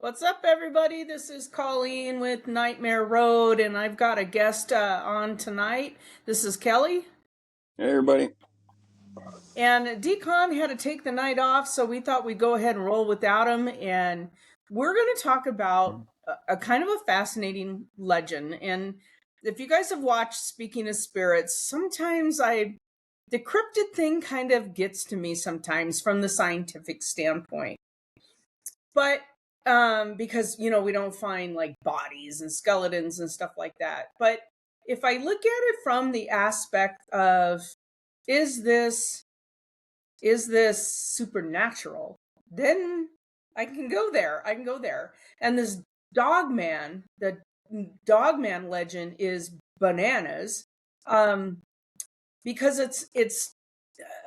What's up, everybody? This is Colleen with Nightmare Road, and I've got a guest on tonight. This is Kelly. Hey, everybody. And Decon had to take the night off, so we thought we'd go ahead and roll without him. And we're going to talk about a kind of a fascinating legend. And if you guys have watched Speaking of Spirits, sometimes the cryptid thing kind of gets to me sometimes from the scientific standpoint. But because we don't find like bodies and skeletons and stuff like that. But if I look at it from the aspect of is this supernatural, then I can go there. And this the Dogman legend is bananas. Because it's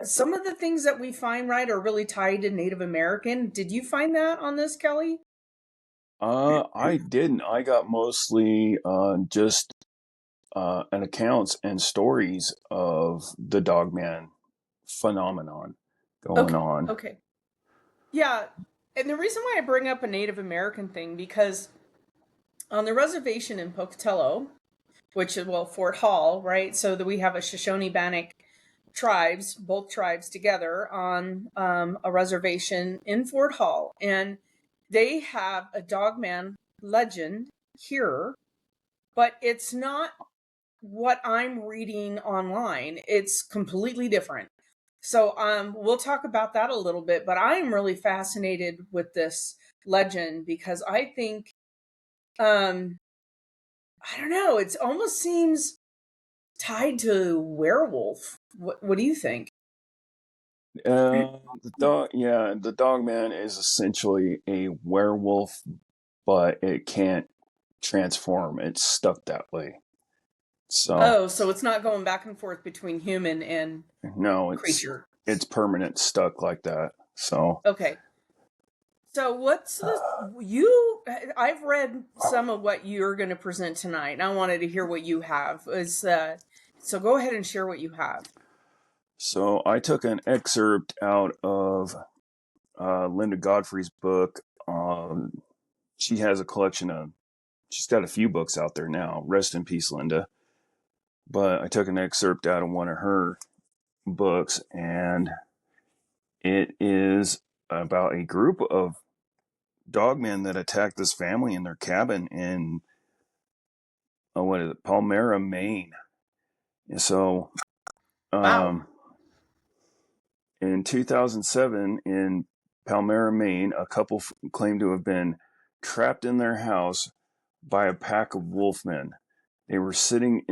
some of the things that we find, right, are really tied to Native American. Did you find that on this, Kelly? I didn't. I got mostly just an accounts and stories of the Dogman phenomenon going Okay. on. Okay. Yeah. And the reason why I bring up a Native American thing, because on the reservation in Pocatello, which is, well, Fort Hall, right? So that we have a Shoshone Bannock tribes, both tribes together on a reservation in Fort Hall. And they have a Dogman legend here, but it's not what I'm reading online. It's completely different. So we'll talk about that a little bit, but I'm really fascinated with this legend because I think um I don't know, it almost seems tied to werewolf. What do you think? The Dogman is essentially a werewolf, but it can't transform. It's stuck that way. So Oh, so it's not going back and forth between human and no, creature. it's permanent stuck like that. So Okay. So what's the you I've read some of what you're going to present tonight. And I wanted to hear what you have. So go ahead and share what you have. So I took an excerpt out of Linda Godfrey's book. She has a collection of, she's got a few books out there now. Rest in peace, Linda. But I took an excerpt out of one of her books, and it is about a group of dogmen that attacked this family in their cabin in, what is it, Palmyra, Maine. And so, Wow. um, in 2007, in Palmyra, Maine, a couple claimed to have been trapped in their house by a pack of wolfmen. They were sitting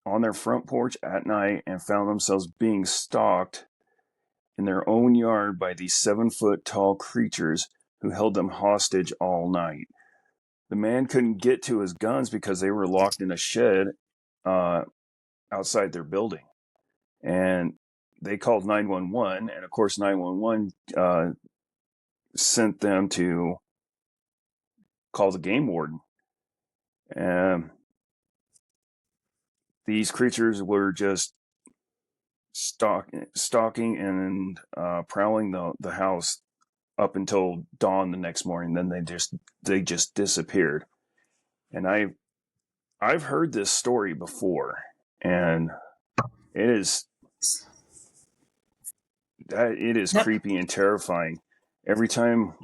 on their front porch at night and found themselves being stalked in their own yard by these 7-foot tall creatures who held them hostage all night. The man couldn't get to his guns because they were locked in a shed uh, outside their building. And they called 911, and of course 911 sent them to call the game warden. And these creatures were just stalking and prowling the house up until dawn the next morning. Then they just disappeared. And I've heard this story before, and it is Yep. creepy and terrifying. Every time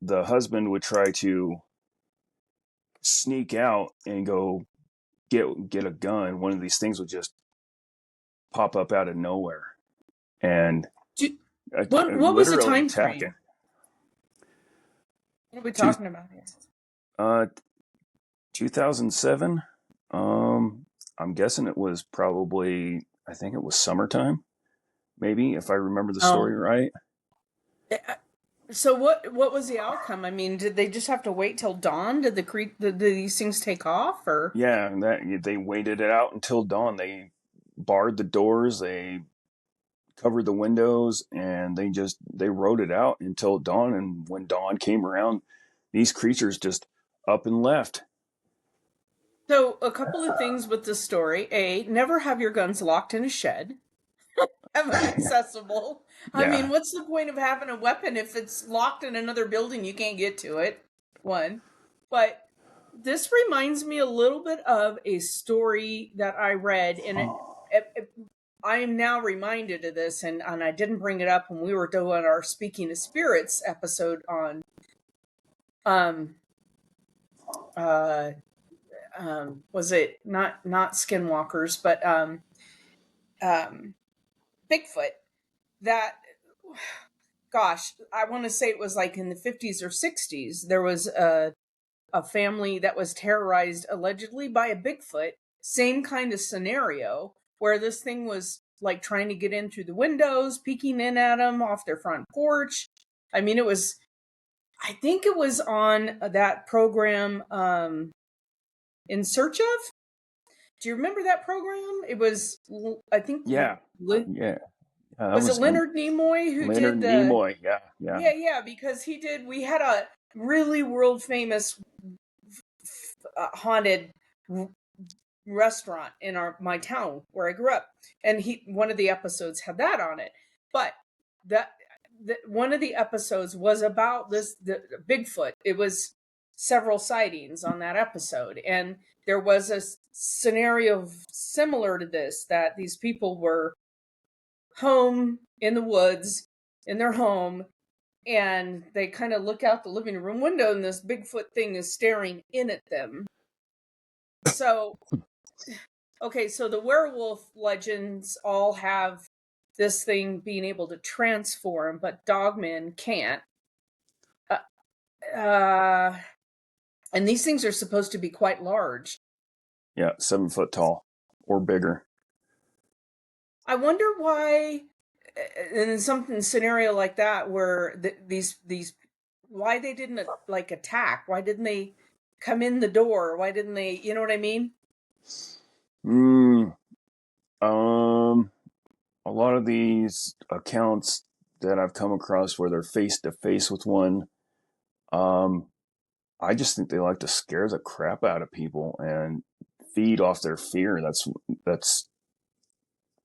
the husband would try to sneak out and go get a gun, one of these things would just pop up out of nowhere and What was the literally time attack it. frame? What are we Two, talking about here? uh, 2007. I'm guessing it was probably, I think it was summertime, maybe, if I remember the story Oh. right. So what was the outcome? I mean, did they just have to wait till dawn? Did these things take off or? Yeah, and that they waited it out until dawn. They barred the doors, they covered the windows, and they rode it out until dawn. And when dawn came around, these creatures just up and left. So a couple of things with this story. A, never have your guns locked in a shed. Have them accessible. I mean, Yeah, what's the point of having a weapon if it's locked in another building? You can't get to it. one. But this reminds me a little bit of a story that I read, and I am now reminded of this, and I didn't bring it up when we were doing our Speaking of Spirits episode on um uh was it not skinwalkers, but um Bigfoot. That, gosh, I want to say it was like in the 50s or 60s. There was a family that was terrorized allegedly by a Bigfoot. Same kind of scenario where this thing was like trying to get in through the windows, peeking in at them off their front porch. I mean, I think it was on that program, In Search of. Do you remember that program? It was, I think, Yeah, yeah. That was it was good. Leonard Nimoy who Leonard did the, Nimoy. Yeah, yeah. yeah, because we had a really world famous haunted restaurant in my town where I grew up, and one of the episodes had that on it. But that one of the episodes was about the Bigfoot. It was several sightings on that episode, and there was a scenario similar to this, that these people were home in the woods in their home, and they kind of look out the living room window, and this Bigfoot thing is staring in at them. So, okay, so the werewolf legends all have this thing being able to transform, but Dogman can't. Uh, and these things are supposed to be quite large. Yeah, 7 foot tall or bigger. I wonder why, in some scenario like that, where these why they didn't like attack? Why didn't they come in the door? Why didn't they? You know what I mean? Mm, a lot of these accounts that I've come across where they're face to face with one, um, I just think they like to scare the crap out of people and feed off their fear. That's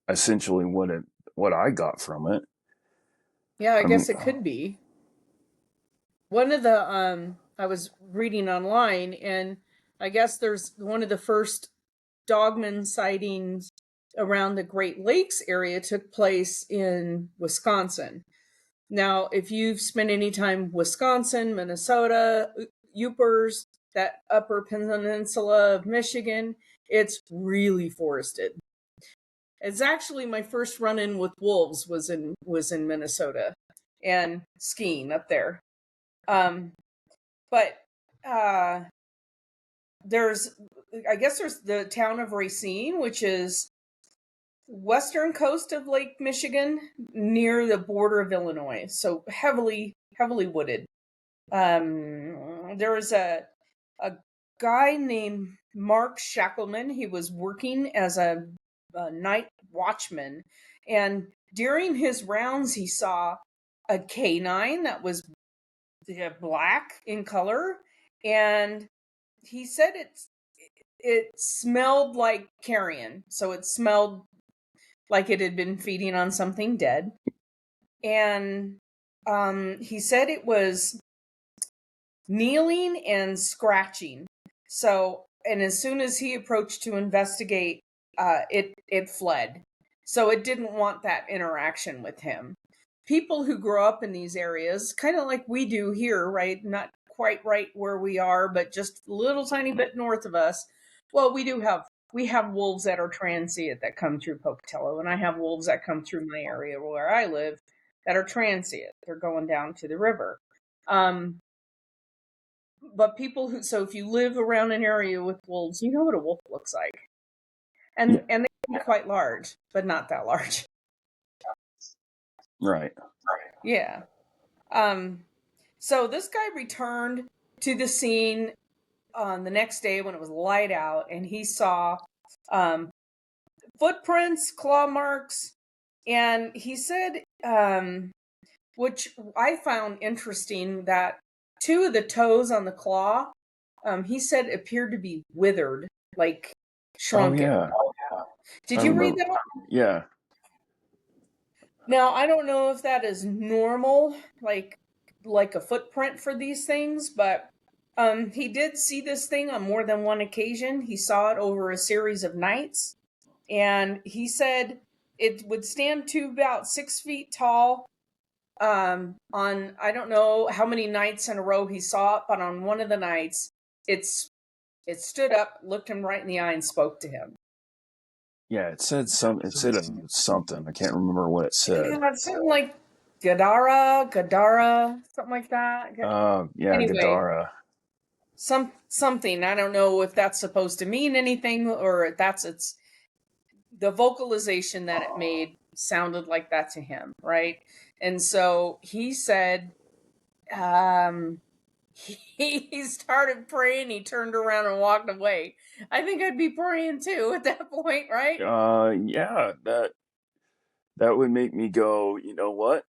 essentially what I got from it. Yeah, I I mean, guess it could be. One of the I was reading online, and I guess there's one of the first Dogman sightings around the Great Lakes area took place in Wisconsin. Now, if you've spent any time Wisconsin, Minnesota, Yoopers, that upper peninsula of Michigan, it's really forested. It's actually my first run-in with wolves was in Minnesota, and skiing up there. Um, but uh, there's, I guess there's the town of Racine, which is western coast of Lake Michigan, near the border of Illinois, so heavily wooded. There was a guy named Mark Shackleman. He was working as a night watchman, and during his rounds, he saw a canine that was black in color, and he said it smelled like carrion, so it smelled like it had been feeding on something dead. And he said it was kneeling and scratching. So, and as soon as he approached to investigate, it fled. So it didn't want that interaction with him. People who grow up in these areas, kind of like we do here, right? Not quite right where we are, but just a little tiny bit north of us. Well, we have wolves that are transient that come through Pocatello, and I have wolves that come through my area where I live that are transient. They're going down to the river. Um, but people who, so if you live around an area with wolves, you know what a wolf looks like. yeah, And they can be quite large, but not that large. right. Yeah. Um, so this guy returned to the scene on the next day when it was light out, and he saw um, footprints, claw marks, and he said, which I found interesting, that two of the toes on the claw, he said, appeared to be withered, like Oh shrunken. yeah, I Did you read remember. that? Yeah, Now, I don't know if that is normal, like a footprint for these things, but He did see this thing on more than one occasion. He saw it over a series of nights, and he said it would stand to about 6 feet tall. On I don't know how many nights in a row he saw it, but on one of the nights, it's it stood up, looked him right in the eye, and spoke to him. Yeah, it said some. It said something. I can't remember what it said. Yeah, something like Gadara, something like that. Yeah, Anyway, Gadara. something. I don't know if that's supposed to mean anything or if that's it's the vocalization that it made sounded like that to him, right? And so he said, um, he started praying. He turned around and walked away. I think I'd be praying too at that point, right? Yeah, that would make me go. You know what?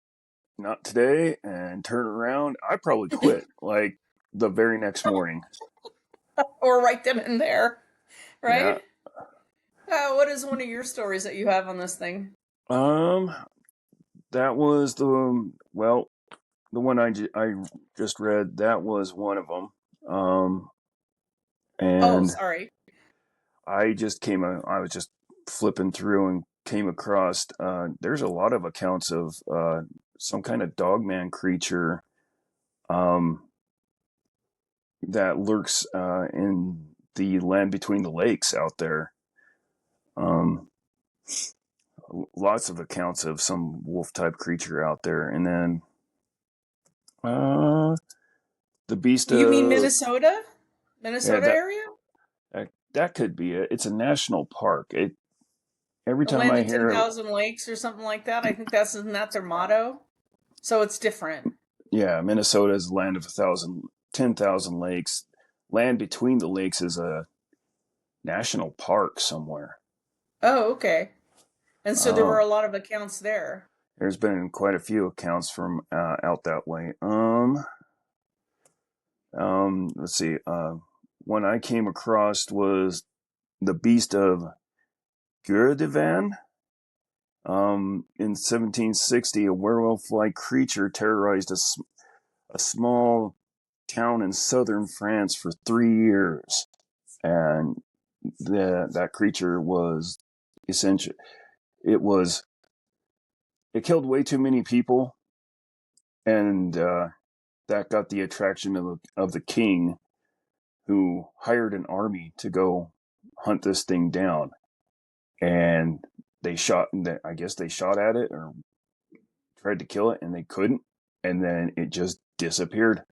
Not today, and turn around. I probably quit like the very next morning. Or right then and there, Yeah. right? What is one of your stories that you have on this thing? Um, that was well, the one I just read. That was one of them. Oh, And sorry. I was just flipping through and came across. There's a lot of accounts of some kind of dogman creature um, that lurks in the land between the lakes out there. Um, Lots of accounts of some wolf type creature out there, and then uh, the beast You mean of Minnesota? yeah Minnesota that, area? that could be it. It's a national park. Every The time land I of hear it, 10,000 lakes or something like that. I think that's isn't that their motto? So it's different. yeah, Minnesota is land of 10,000 lakes. Land between the lakes is a national park somewhere. Oh, okay. And so there were Oh, a lot of accounts there. there's been quite a few accounts from out that way. Let's see. One I came across was the beast of Gurdivan. In 1760, a werewolf-like creature terrorized a small town in southern France for 3 years, and that creature was essential. It was it killed way too many people, and that got the attraction of the king, who hired an army to go hunt this thing down. And they shot. I guess they shot at it or tried to kill it, and they couldn't. And then it just disappeared.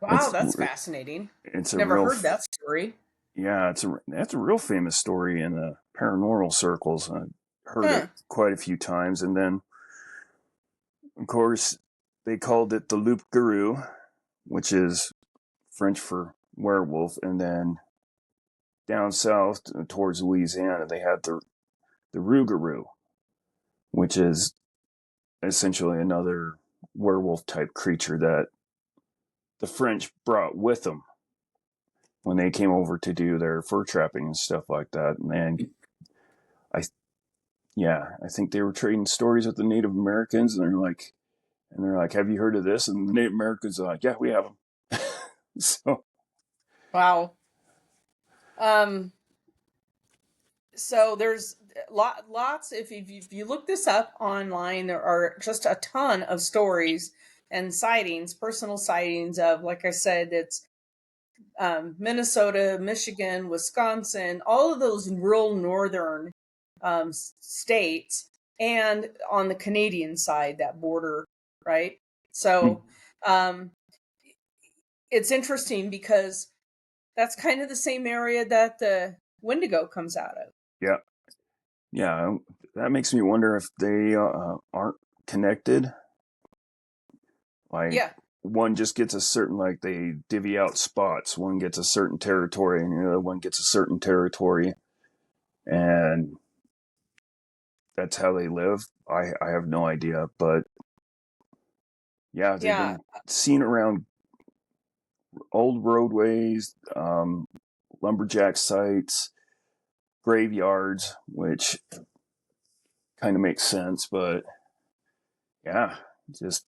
Wow, It's that's fascinating. it's a Never real heard that story. yeah. That's a real famous story in the paranormal circles. I heard it Huh. quite a few times, and then of course they called it the loup garou, which is French for werewolf. And then down south towards Louisiana, they had the rougarou, which is essentially another werewolf type creature that the French brought with them when they came over to do their fur trapping and stuff like that. And I, yeah, I think they were trading stories with the Native Americans, and they're like, "Have you heard of this?" And the Native Americans are like, "Yeah, we have them." So Wow. Um, so there's lots. If you look this up online, there are just a ton of stories and sightings, personal sightings of, like I said, it's Minnesota, Michigan, Wisconsin, all of those real northern states, and on the Canadian side, that border, right? So um, it's interesting because that's kind of the same area that the Wendigo comes out of. yeah, yeah, that makes me wonder if they aren't connected. Like Yeah, one just gets a certain, like they divvy out spots. One gets a certain territory, and the other one gets a certain territory, and that's how they live. I have no idea, but yeah, they've yeah, been seen around old roadways, lumberjack sites, graveyards, which kind of makes sense. But yeah, just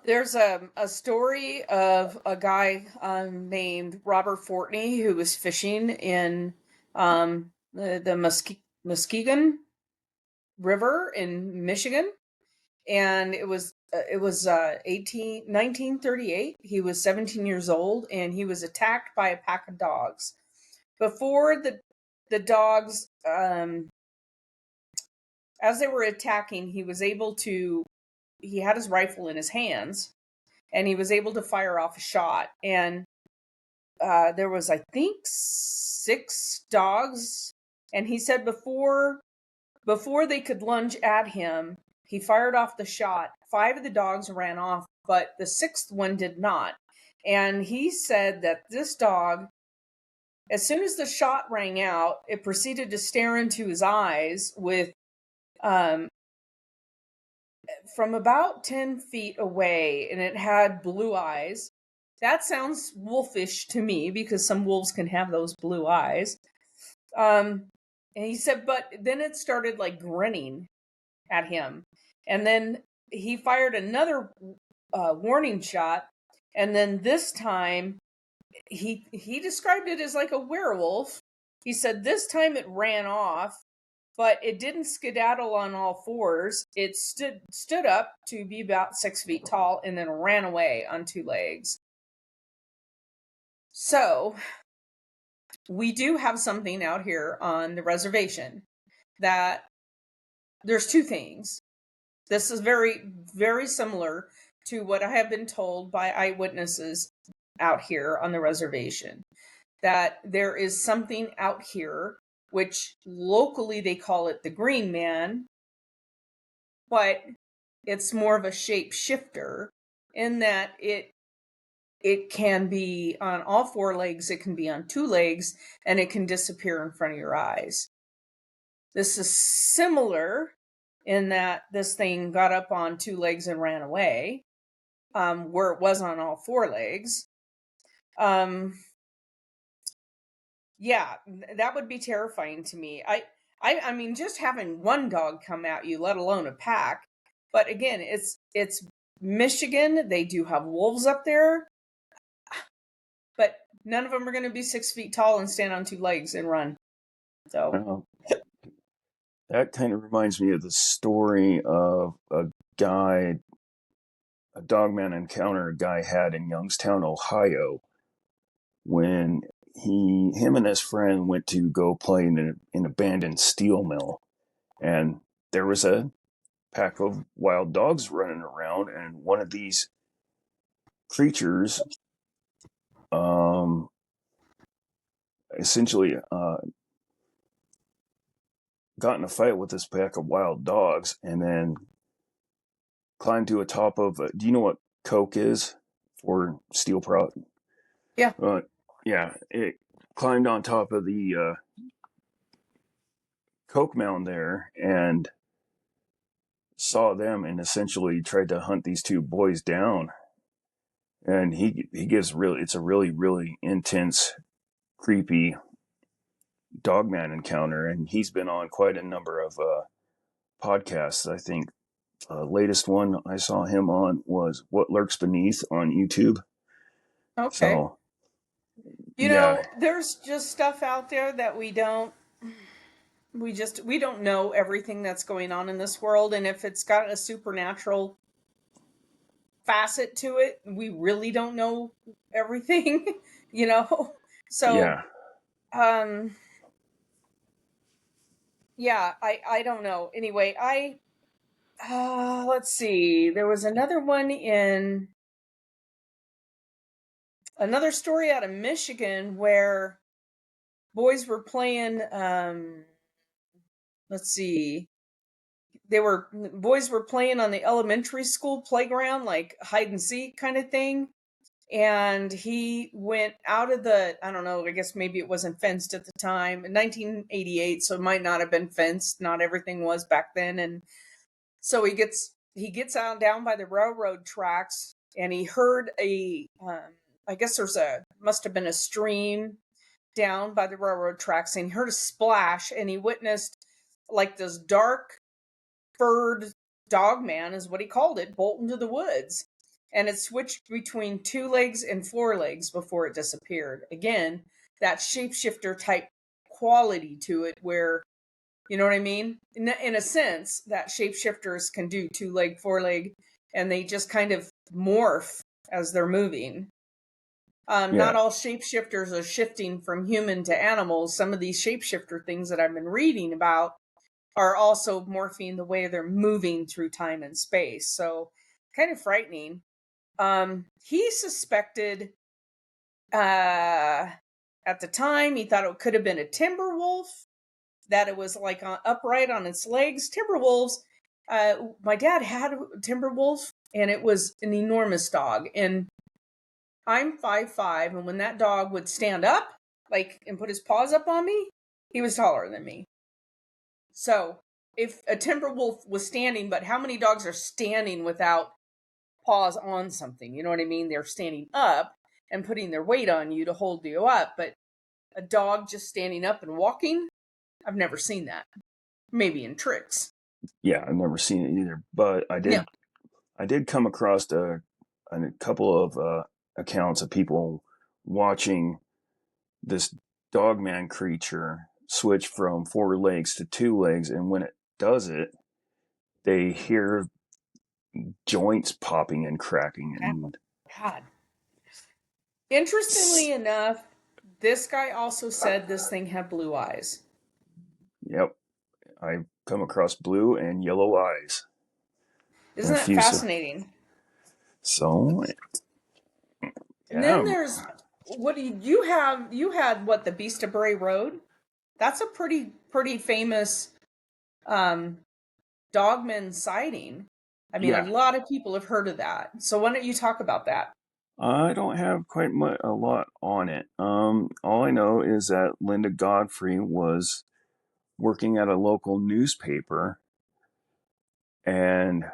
There's a story of a guy named Robert Fortney who was fishing in the Muskegon River in Michigan, and it was 1938. He was 17 years old, and he was attacked by a pack of dogs. Before the dogs, as they were attacking, he had his rifle in his hands, and he was able to fire off a shot. And there was, I think, 6 dogs, and he said before they could lunge at him, he fired off the shot. 5 of the dogs ran off, but the 6th one did not. And he said that this dog, as soon as the shot rang out, it proceeded to stare into his eyes with um, from about 10 feet away, and it had blue eyes. That sounds wolfish to me because some wolves can have those blue eyes. And he said, but then it started like grinning at him. And then he fired another warning shot. And then this time he described it as like a werewolf. He said this time it ran off, but it didn't skedaddle on all fours. It stood up to be about 6 feet tall and then ran away on 2 legs. So we do have something out here on the reservation that there's 2 things. This is very, very similar to what I have been told by eyewitnesses out here on the reservation, that there is something out here, which locally they call it the green man, but it's more of a shapeshifter in that it can be on all 4 legs, it can be on 2 legs, and it can disappear in front of your eyes. This is similar in that this thing got up on 2 legs and ran away, where it was on all 4 legs. Yeah, that would be terrifying to me. I mean, just having one dog come at you, let alone a pack. But again, it's Michigan. They do have wolves up there, but none of them are going to be 6 feet tall and stand on 2 legs and run. So That kind of reminds me of the story of a guy, a Dogman encounter a guy had in Youngstown, Ohio, when him and his friend went to go play in an abandoned steel mill, and there was a pack of wild dogs running around, and one of these creatures essentially got in a fight with this pack of wild dogs, and then climbed to a top of. Do you know what coke is for steel product? yeah. Yeah, it climbed on top of the coke mound there and saw them, and essentially tried to hunt these 2 boys down. And he gives it's a really intense, creepy Dogman encounter, and he's been on quite a number of podcasts. I think latest one I saw him on was What Lurks Beneath on YouTube. Okay. So yeah, There's just stuff out there that we don't know everything that's going on in this world, and if it's got a supernatural facet to it, we really don't know everything. you know so yeah, um yeah, I don't know. Anyway, I let's see, there was another story out of Michigan where boys were playing, let's see, boys were playing on the elementary school playground, like hide and seek kind of thing. And he went out of the, I don't know, I guess maybe it wasn't fenced at the time, in 1988, so it might not have been fenced. Not everything was back then. And so he gets out down by the railroad tracks, and he heard I guess must have been a stream down by the railroad tracks, and he heard a splash, and he witnessed like this dark furred dog man, is what he called it, bolt into the woods. and it switched between 2 legs and 4 legs before it disappeared. Again, that shapeshifter type quality to it where, you know what I mean? In a sense, that shapeshifters can do 2 leg, 4 leg, and they just kind of morph as they're moving. Yeah. Not all shapeshifters are shifting from human to animals. Some of these shapeshifter things that I've been reading about are also morphing the way they're moving through time and space. So kind of frightening. He suspected at the time he thought it could have been a timber wolf, that it was like upright on its legs. Timber wolves. My dad had a timber wolf, and it was an enormous dog. And I'm 5'5", and when that dog would stand up, like, and put his paws up on me, he was taller than me. So if a timber wolf was standing, but how many dogs are standing without paws on something? You know what I mean? They're standing up and putting their weight on you to hold you up. But a dog just standing up and walking, I've never seen that. Maybe in tricks. Yeah, I've never seen it either, but Yeah. I did come across a couple of accounts of people watching this dogman creature switch from 4 legs to 2 legs, and when it does it, they hear joints popping and cracking, and God. Interestingly enough, this guy also said this thing had blue eyes. yep, I've come across blue and yellow eyes. Isn't A that few, fascinating? so And then yeah, there's what do you have? You had what, the Beast of Bray Road? That's a pretty famous um, Dogman sighting. I mean, a yeah. lot of people have heard of that. So why don't you talk about that? I don't have quite a lot on it. All I know is that Linda Godfrey was working at a local newspaper, and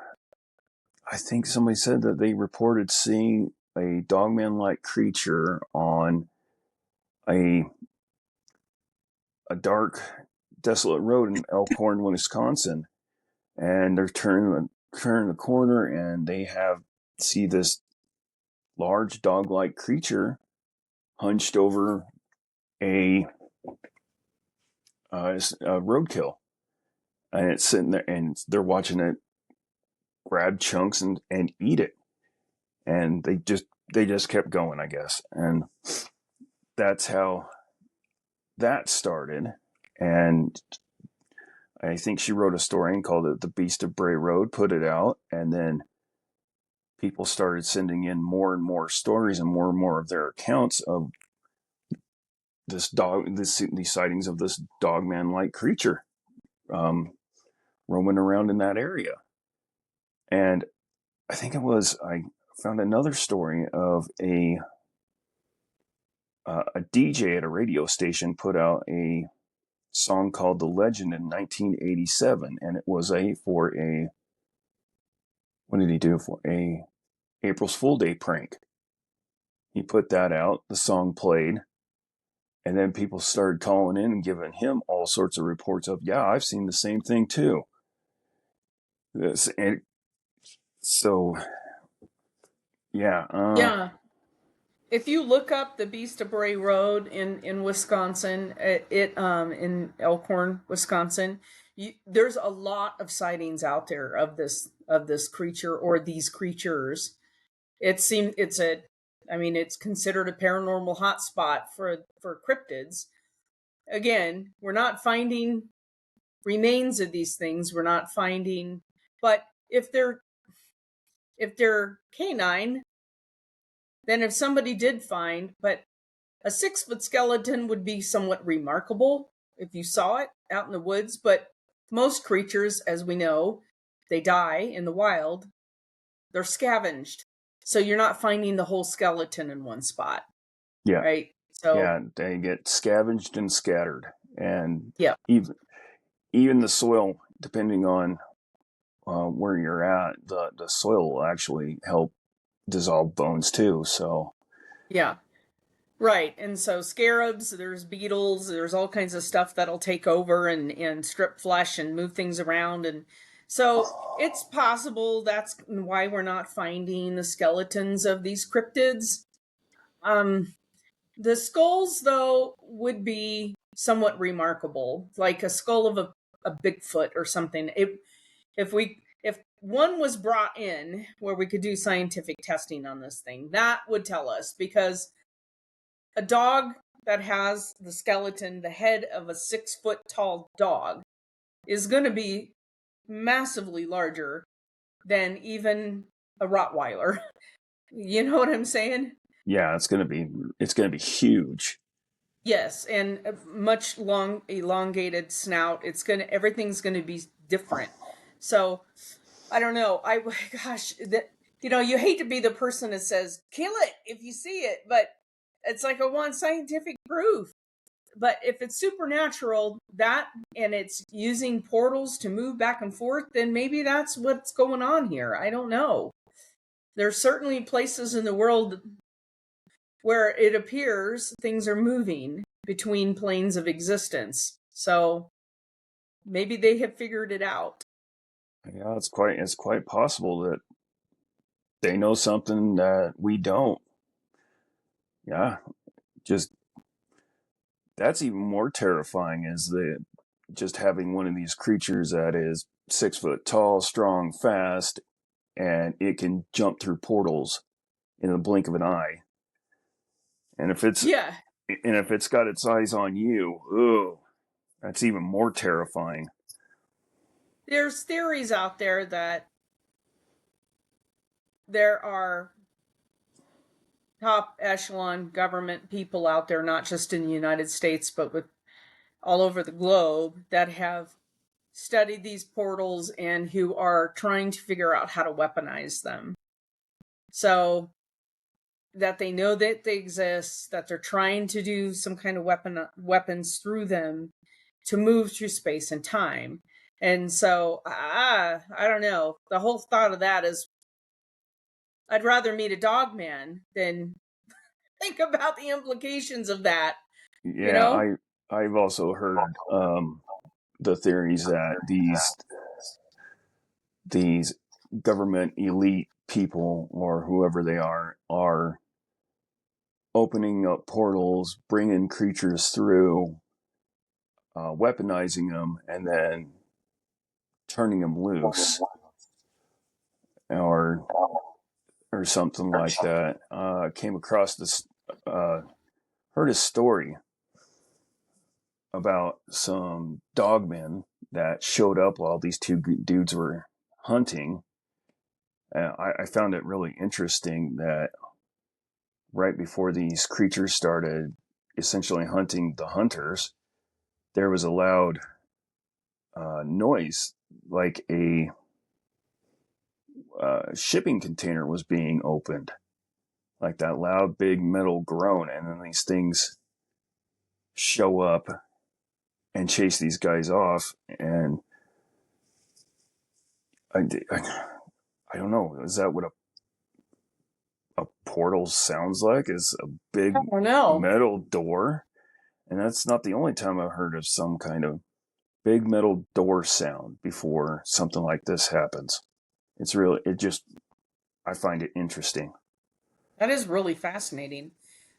I think somebody said that they reported seeing a dogman-like creature on a a dark, desolate road in Elkhorn, Wisconsin, and they're turning the corner, and they see this large dog-like creature hunched over a a roadkill, and it's sitting there, and they're watching it grab chunks and eat it, and they just kept going, I guess, and that's how that started. And I think she wrote a story and called it "The Beast of Bray Road," put it out, and then people started sending in more and more stories and more of their accounts of these sightings of this dogman-like creature um, roaming around in that area. And I found another story of a DJ at a radio station put out a song called "The Legend" in 1987, and it was for a what did he do for a April's Fool Day prank? He put that out. The song played, and then people started calling in and giving him all sorts of reports of, yeah, I've seen the same thing too. And so yeah, Yeah. If you look up the Beast of Bray Road in Wisconsin, in Elkhorn, Wisconsin, there's a lot of sightings out there of this creature or these creatures. I mean, it's considered a paranormal hotspot for cryptids. Again, we're not finding remains of these things. We're not finding, but if they're canine, then if somebody did find, but a 6-foot skeleton would be somewhat remarkable if you saw it out in the woods. But most creatures, as we know, they die in the wild. They're scavenged, so you're not finding the whole skeleton in one spot, yeah, right? So yeah, they get scavenged and scattered, and yeah, even the soil, depending on where you're at, the soil will actually help dissolve bones too. So yeah. Right. And so scarabs, there's beetles, there's all kinds of stuff that'll take over and strip flesh and move things around. And So it's possible that's why we're not finding the skeletons of these cryptids. Um, the skulls, though, would be somewhat remarkable, like a skull of a Bigfoot or something. If one was brought in where we could do scientific testing on this thing, that would tell us, because a dog that has the skeleton, the head of a 6 foot tall dog, is going to be massively larger than even a Rottweiler. You know what I'm saying? Yeah, it's gonna be huge. Yes, and a much long elongated snout. Everything's gonna be different. So I don't know. Gosh, that, you hate to be the person that says kill it if you see it, but it's like I want scientific proof. But if it's supernatural, and it's using portals to move back and forth, then maybe that's what's going on here. I don't know. There's certainly places in the world where it appears things are moving between planes of existence. So maybe they have figured it out. Yeah, it's quite possible that they know something that we don't. Yeah, just that's even more terrifying, is the just having one of these creatures that is 6 foot tall, strong, fast, and it can jump through portals in the blink of an eye. And Yeah, if it's got its eyes on you, ooh, that's even more terrifying. there's theories out there that there are top echelon government people out there, not just in the United States, but with all over the globe, that have studied these portals and who are trying to figure out how to weaponize them. So that they know that they exist, that they're trying to do some kind of weapons through them to move through space and time. And so I don't know. The whole thought of that is I'd rather meet a dogman than think about the implications of that, you Yeah, know? I've also heard the theories that these government elite people, or whoever they are opening up portals, bringing creatures through, weaponizing them, and then turning them loose, or something like that. Came across this, uh, heard a story about some dogmen that showed up while these two dudes were hunting. I found it really interesting that right before these creatures started essentially hunting the hunters, there was a loud noise, like a shipping container was being opened, like that loud, big metal groan, and then these things show up and chase these guys off. And I, I don't know, is that what a portal sounds like? Is a I big don't know. metal door? And that's not the only time I've heard of some kind of big metal door sound before something like this happens. It's really, I find it interesting. That is really fascinating.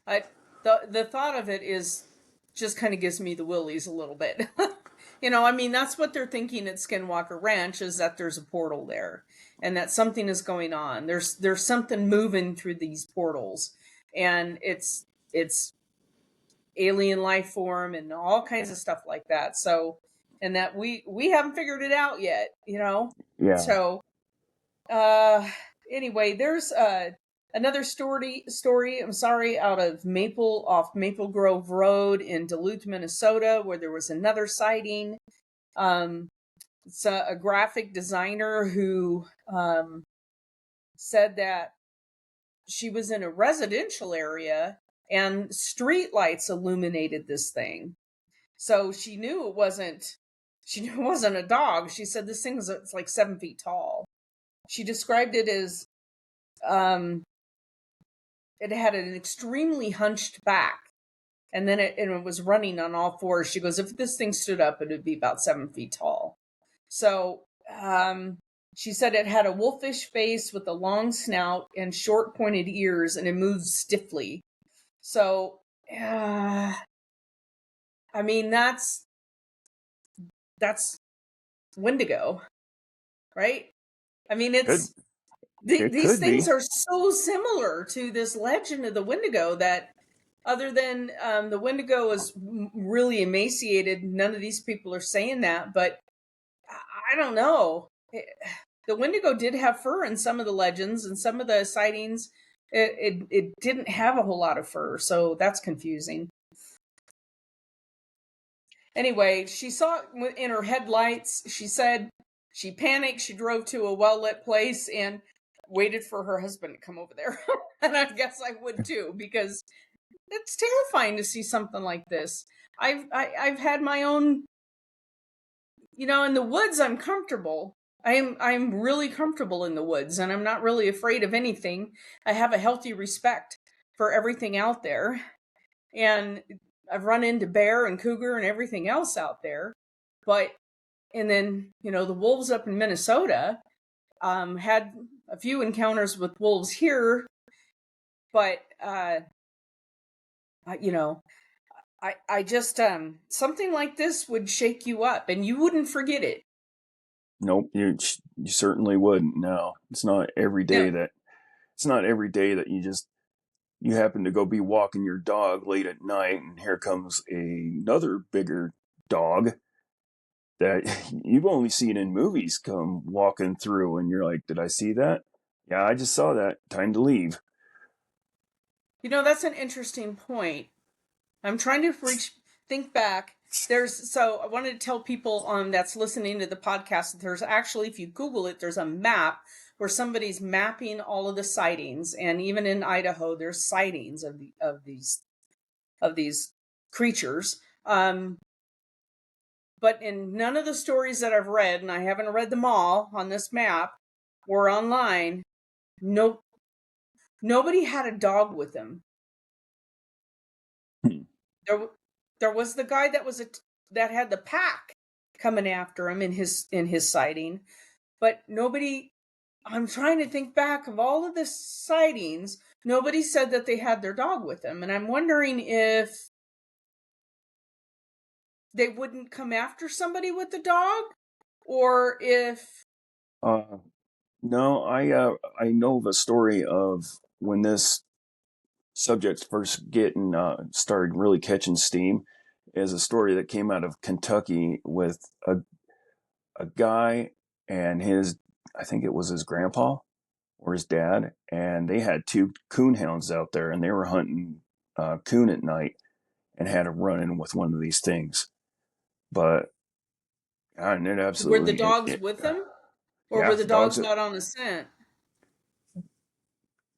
I the thought of it is just kind of gives me the willies a little bit. I mean, that's what they're thinking at Skinwalker Ranch, is that there's a portal there and that something is going on. There's something moving through these portals, and it's alien life form and all kinds of stuff like that. So, and that we haven't figured it out yet. Yeah. So, uh anyway, there's another story, I'm sorry, out of Maple Grove Road in Duluth, Minnesota, where there was another sighting. um it's a graphic designer who said that she was in a residential area and street lights illuminated this thing. So she knew it wasn't a dog. She said this thing it's like 7 feet tall. She described it as um it had an extremely hunched back, and then it was running on all fours. She goes, if this thing stood up, it would be about 7 feet tall. So she said it had a wolfish face with a long snout and short pointed ears, and it moved stiffly. So, I mean, that's Wendigo, right? I mean, Could it these could things be. are so similar to this legend of the Wendigo that, other than the Wendigo was really emaciated, none of these people are saying that. But I don't know. The Wendigo did have fur in some of the legends, and some of the sightings, it didn't have a whole lot of fur, so that's confusing. Anyway, she saw it in her headlights. She said she panicked. She drove to a well lit place and waited for her husband to come over there. And I guess I would too, because it's terrifying to see something like this. I've had my own, in the woods. I'm comfortable. I'm really comfortable in the woods, and I'm not really afraid of anything. I have a healthy respect for everything out there, and I've run into bear and cougar and everything else out there. But and then, the wolves up in Minnesota, had a few encounters with wolves here, but you know, I just something like this would shake you up, and you wouldn't forget it. Nope, you certainly wouldn't. No, it's not every day No. that you happen to go be walking your dog late at night, and here comes another bigger dog that you've only seen in movies come walking through, and you're like, "Did I see that? Yeah, I just saw that. Time to leave." That's an interesting point. I'm trying to think back. So I wanted to tell people that's listening to the podcast that there's actually, if you Google it, there's a map where somebody's mapping all of the sightings, and even in Idaho, there's sightings of these creatures. But in none of the stories that I've read, and I haven't read them all on this map or online, no, nobody had a dog with them. Hmm. There was the guy that had the pack coming after him in his sighting, but nobody. I'm trying to think back of all of the sightings. Nobody said that they had their dog with them, and I'm wondering if they wouldn't come after somebody with the dog, or if. Uh, no, I know of a story of when this subject first getting started really catching steam. Is a story that came out of Kentucky with a guy and his, I think it was his grandpa or his dad, and they had two coon hounds out there, and they were hunting coon at night and had a run in with one of these things. But and it Were the absolutely, dogs with them, or yeah, were the dogs not on a scent?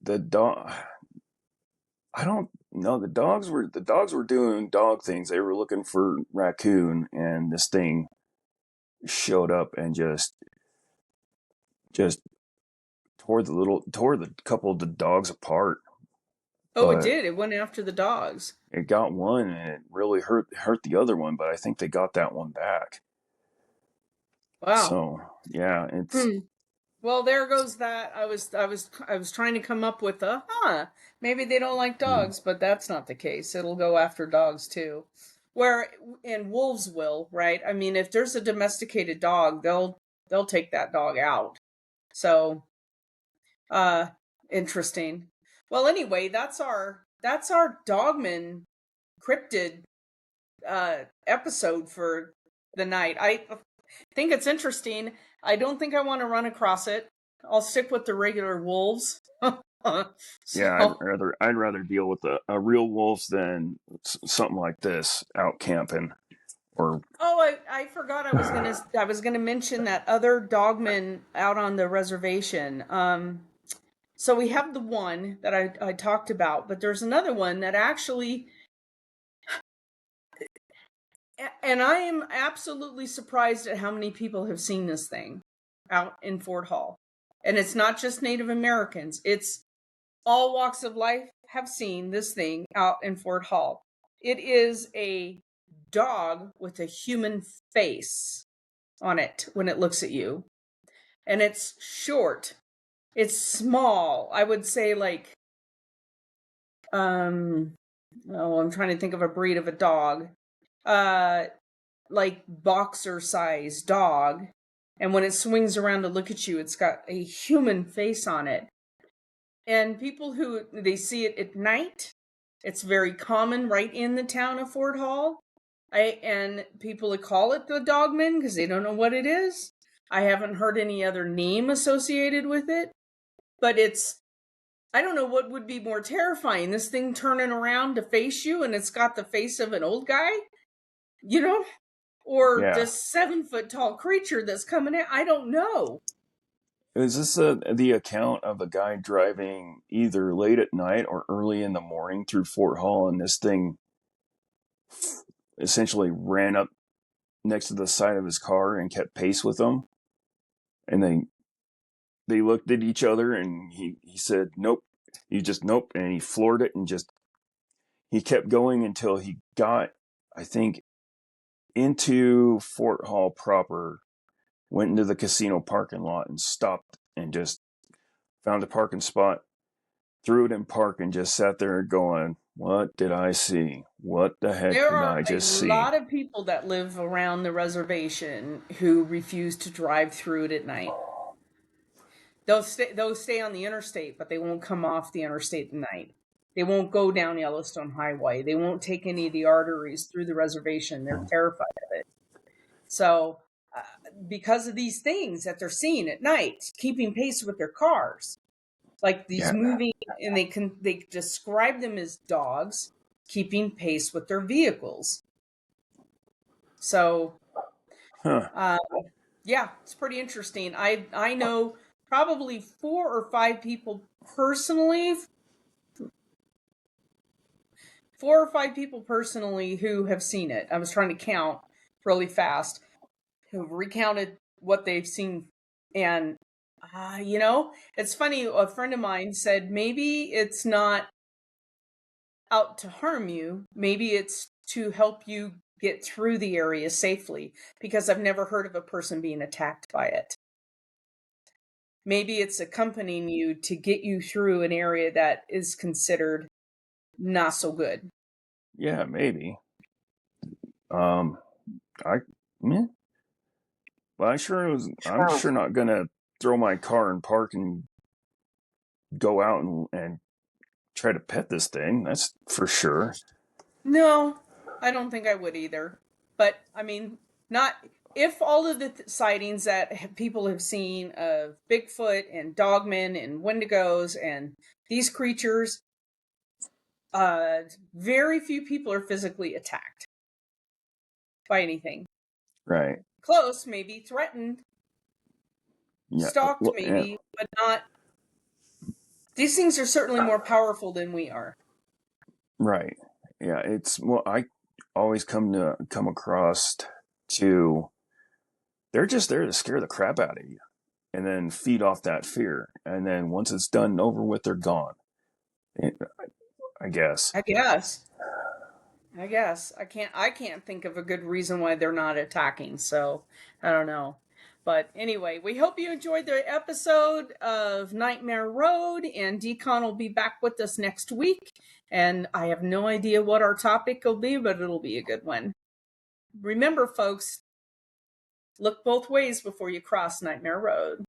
the dog. I don't know. The dogs were doing dog things. They were looking for raccoon, and this thing showed up and just tore the couple of the dogs apart. Oh, it But did. It went after the dogs. it got one, and it really hurt the other one. But I think they got that one back. Wow. So yeah, it's Hmm. Well, there goes that. I was trying to come up with maybe they don't like dogs, but that's not the case. It'll go after dogs too. Where and wolves will, right? I mean, if there's a domesticated dog, they'll take that dog out. So, uh interesting. Well, anyway, that's our Dogman cryptid episode for the night. I think it's interesting. I don't think I want to run across it. I'll stick with the regular wolves. yeah. I'd So, rather I'd rather deal with a real wolf than something like this out camping or oh, I forgot I was gonna mention that other dogman out on the reservation. So we have the one that I talked about, but there's another one that actually, and I am absolutely surprised at how many people have seen this thing out in Fort Hall. And it's not just Native Americans, it's all walks of life have seen this thing out in Fort Hall. It is a dog with a human face on it when it looks at you. and it's short. It's small. I would say like, I'm trying to think of a breed of a dog. Uh, like boxer size dog. And when it swings around to look at you, it's got a human face on it. And people who they see it at night, it's very common right in the town of Fort Hall. And people call it the Dogman because they don't know what it is. I haven't heard any other name associated with it, but I don't know what would be more terrifying, this thing turning around to face you and it's got the face of an old guy, you know, or Yeah. this 7 foot tall creature that's coming in. I don't know. Is this the account of a guy driving either late at night or early in the morning through Fort Hall, and this thing essentially ran up next to the side of his car and kept pace with him? And they looked at each other, and he said, "Nope." He just nope, and he floored it, and just he kept going until he got, I think, into Fort Hall proper, went into the casino parking lot and stopped and just found a parking spot, threw it in park, and just sat there going, "What did I see? What the heck There did are I a just see?" lot of people that live around the reservation who refuse to drive through it at night. They'll stay on the interstate, but they won't come off the interstate at night. They won't go down Yellowstone Highway. They won't take any of the arteries through the reservation. They're terrified of it. So, because of these things that they're seeing at night, keeping pace with their cars, like these Yeah. moving, and they describe them as dogs keeping pace with their vehicles. So, Huh. yeah, it's pretty interesting. I know probably 4 or 5 people personally, 4 or 5 people personally who have seen it. I was trying to count really fast, who've recounted what they've seen. And, it's funny. A friend of mine said maybe it's not out to harm you. Maybe it's to help you get through the area safely, because I've never heard of a person being attacked by it. Maybe it's accompanying you to get you through an area that is considered not so good. Yeah, maybe. Um, I, meh. But I'm sure not gonna throw my car in park and go out and try to pet this thing. That's for sure. No, I don't think I would either. But I mean, not if all of the sightings that people have seen of Bigfoot and Dogmen and Wendigos and these creatures, very few people are physically attacked by anything. Right. Close, maybe threatened, Yeah. stalked, Yeah. maybe, but not. These things are certainly more powerful than we are. Right. Yeah. It's well, I always come across to they're just there to scare the crap out of you and then feed off that fear. And then once it's done and over with, they're gone. I guess. I guess. I can't think of a good reason why they're not attacking, so I don't know. But anyway, we hope you enjoyed the episode of Nightmare Road, and Decon will be back with us next week. And I have no idea what our topic will be, but it'll be a good one. Remember, folks, look both ways before you cross Nightmare Road.